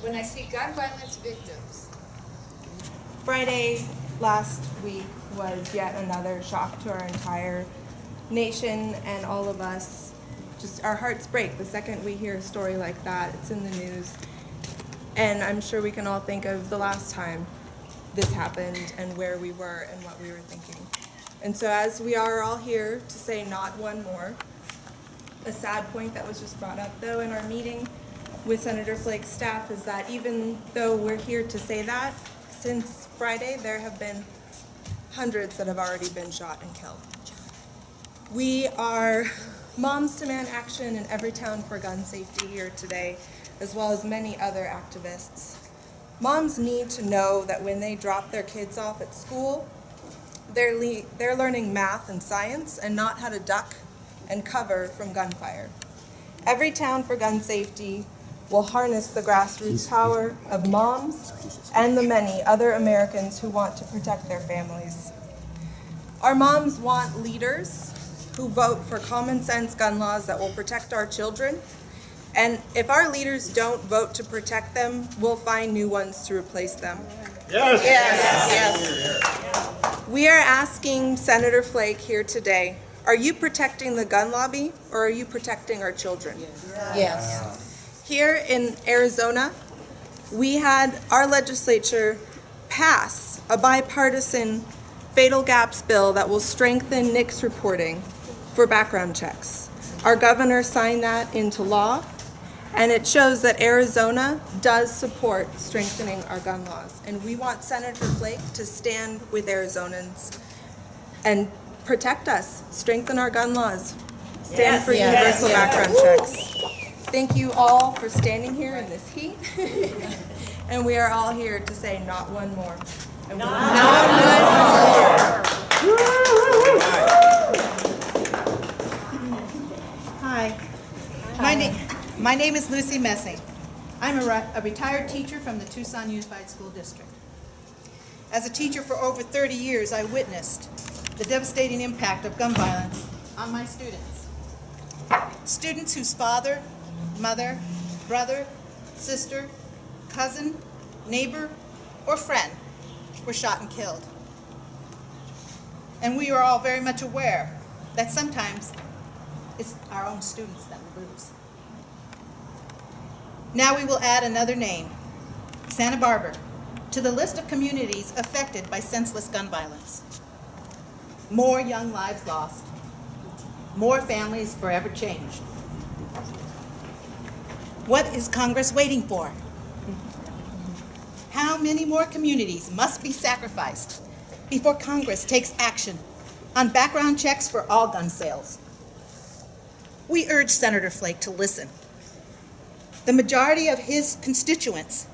when I see gun violence victims. Friday last week was yet another shock to our entire nation and all of us. Just our hearts break the second we hear a story like that. It's in the news. And I'm sure we can all think of the last time this happened and where we were and what we were thinking. And so as we are all here to say not one more, a sad point that was just brought up though in our meeting with Senator Flake's staff is that even though we're here to say that, since Friday there have been hundreds that have already been shot and killed. We are Moms Demand Action in Everytown for gun safety here today, as well as many other activists. Moms need to know that when they drop their kids off at school, they're learning math and science and not how to duck and cover from gunfire. Everytown for gun safety will harness the grassroots power of moms and the many other Americans who want to protect their families. Our moms want leaders who vote for common sense gun laws that will protect our children. And if our leaders don't vote to protect them, we'll find new ones to replace them. Yes. Yes. We are asking Senator Flake here today, are you protecting the gun lobby or are you protecting our children? Yes. Here in Arizona, we had our legislature pass a bipartisan fatal gaps bill that will strengthen NICS reporting for background checks. Our governor signed that into law, and it shows that Arizona does support strengthening our gun laws. And we want Senator Flake to stand with Arizonans and protect us, strengthen our gun laws, stand for universal background checks. Thank you all for standing here in this heat. And we are all here to say not one more. And not one more. Hi. My name is Luci Messing. I'm a retired teacher from the Tucson Unified School District. As a teacher for over 30 years, I witnessed the devastating impact of gun violence on my students. Students whose father, mother, brother, sister, cousin, neighbor, or friend were shot and killed. And we are all very much aware that sometimes it's our own students that we lose. Now we will add another name, Santa Barbara, to the list of communities affected by senseless gun violence. More young lives lost, more families forever changed. What is Congress waiting for? How many more communities must be sacrificed before Congress takes action on background checks for all gun sales? We urge Senator Flake to listen. The majority of his constituents,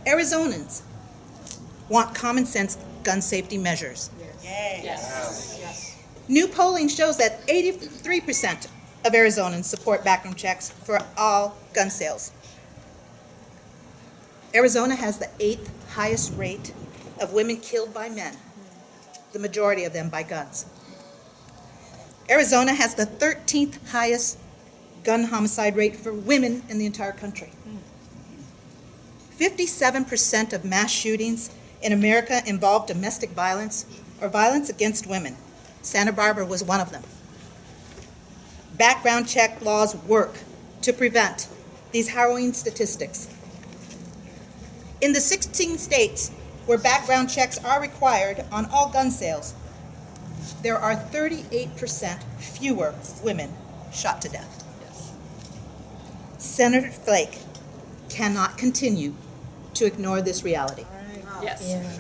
Arizonans, want common sense gun safety measures. Yes. New polling shows that 83% of Arizonans support background checks for all gun sales. Arizona has the 8th highest rate of women killed by men, the majority of them by guns. Arizona has the 13th highest gun homicide rate for women in the entire country. 57% of mass shootings in America involve domestic violence or violence against women. Santa Barbara was one of them. Background check laws work to prevent these harrowing statistics. In the 16 states where background checks are required on all gun sales, there are 38% fewer women shot to death. Senator Flake cannot continue to ignore this reality. Yes.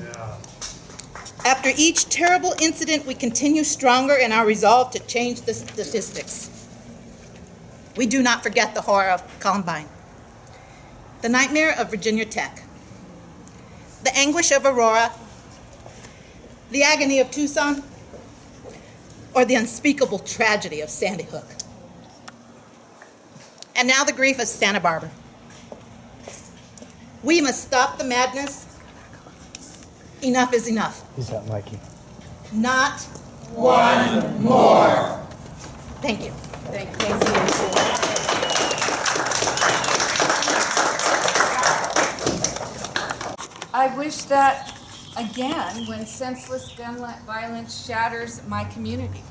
After each terrible incident, we continue stronger in our resolve to change the statistics. We do not forget the horror of Columbine, the nightmare of Virginia Tech, the anguish of Aurora, the agony of Tucson, or the unspeakable tragedy of Sandy Hook. And now the grief of Santa Barbara. We must stop the madness. Enough is enough. Who's that, Mikey? Not one more. Thank you. Thank you. I wish that, again, when senseless gun violence shatters my community.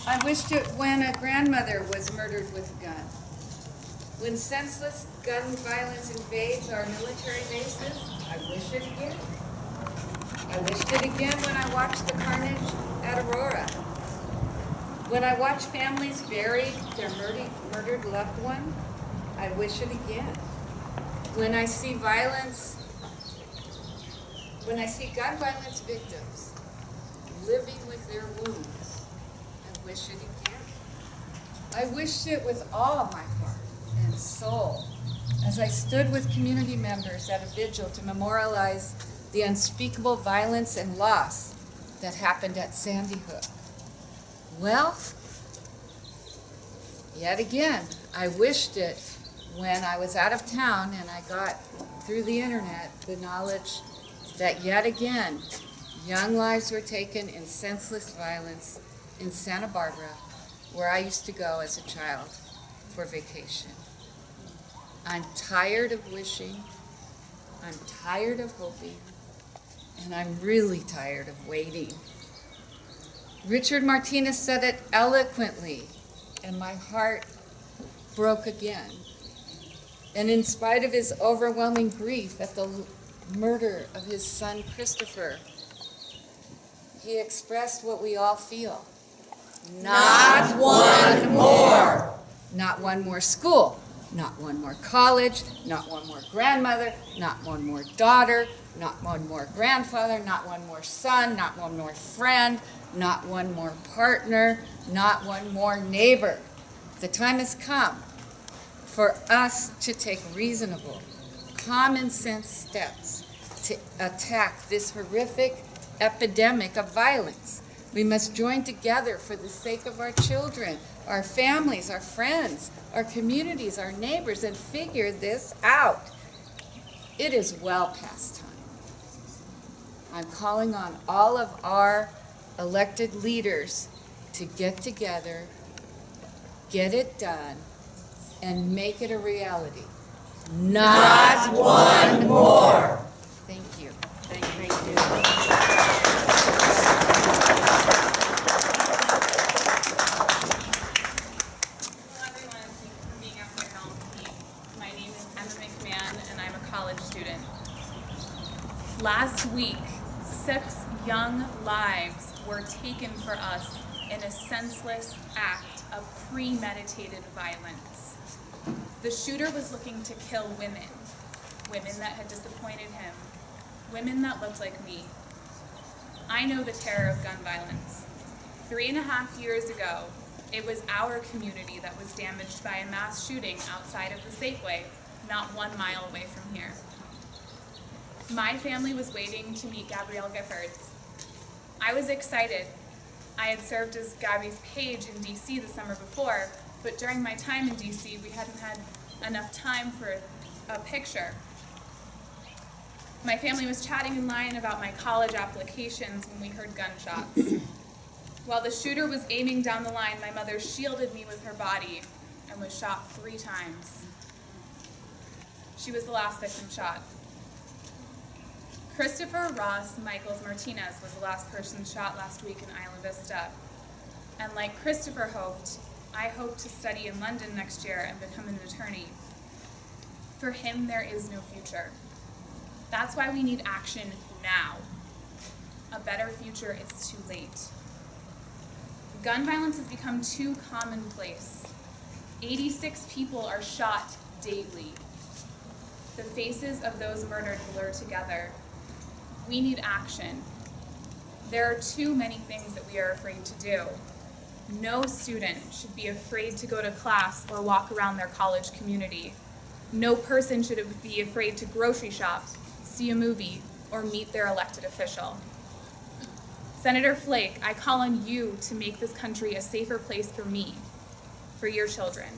I wished it when a grandmother was murdered with a gun. When senseless gun violence invades our military bases, I wish it again. I wished it again when I watched the carnage at Aurora. When I watch families bury their murdered loved one, I wish it again. When I see gun violence victims living with their wounds, I wish it again. I wished it with all my heart and soul as I stood with community members at a vigil to memorialize the unspeakable violence and loss that happened at Sandy Hook. Well, yet again, I wished it when I was out of town and I got through the internet the knowledge that yet again, young lives were taken in senseless violence in Santa Barbara, where I used to go as a child for vacation. I'm tired of wishing, I'm tired of hoping, and I'm really tired of waiting. Richard Martinez said it eloquently, and my heart broke again. And in spite of his overwhelming grief at the murder of his son Christopher, he expressed what we all feel. Not one more. Not one more school. Not one more college. Not one more grandmother. Not one more daughter. Not one more grandfather. Not one more son. Not one more friend. Not one more partner. Not one more neighbor. The time has come for us to take reasonable, common sense steps to attack this horrific epidemic of violence. We must join together for the sake of our children, our families, our friends, our communities, our neighbors, and figure this out. It is well past time. I'm calling on all of our elected leaders to get together, get it done, and make it a reality. Not one more. Thank you. Thank you. Hello everyone, thank you for being out here helping me. My name is McMahon and I'm a college student. Last week, 6 young lives were taken for us in a senseless act of premeditated violence. The shooter was looking to kill women that had disappointed him, women that looked like me. I know the terror of gun violence. 3.5 years ago, it was our community that was damaged by a mass shooting outside of the Safeway, not 1 mile away from here. My family was waiting to meet Gabrielle Giffords. I was excited. I had served as Gabby's page in DC the summer before, but during my time in DC, we hadn't had enough time for a picture. My family was chatting in line about my college applications when we heard gunshots. While the shooter was aiming down the line, my mother shielded me with her body and was shot 3 times. She was the last victim shot. Christopher Ross Michaels Martinez was the last person shot last week in Isla Vista. And like Christopher hoped, I hope to study in London next year and become an attorney. For him, there is no future. That's why we need action now. A better future is too late. Gun violence has become too commonplace. 86 people are shot daily. The faces of those murdered blur together. We need action. There are too many things that we are afraid to do. No student should be afraid to go to class or walk around their college community. No person should be afraid to grocery shop, see a movie, or meet their elected official. Senator Flake, I call on you to make this country a safer place for me, for your children.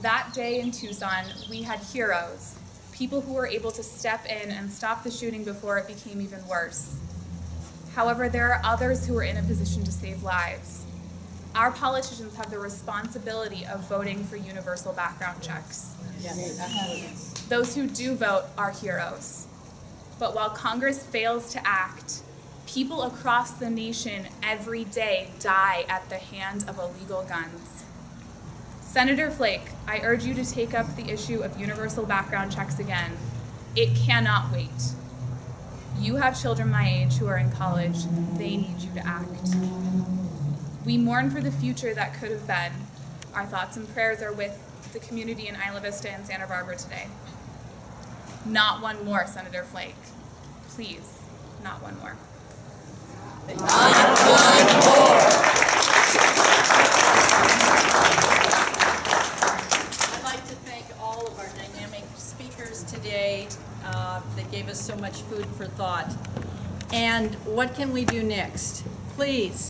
That day in Tucson, we had heroes, people who were able to step in and stop the shooting before it became even worse. However, there are others who are in a position to save lives. Our politicians have the responsibility of voting for universal background checks. Those who do vote are heroes. But while Congress fails to act, people across the nation every day die at the hands of illegal guns. Senator Flake, I urge you to take up the issue of universal background checks again. It cannot wait. You have children my age who are in college. They need you to act. We mourn for the future that could have been. Our thoughts and prayers are with the community in Isla Vista and Santa Barbara today. Not one more, Senator Flake. Please, not one more. I'd like to thank all of our dynamic speakers today that gave us so much food for thought. And what can we do next? Please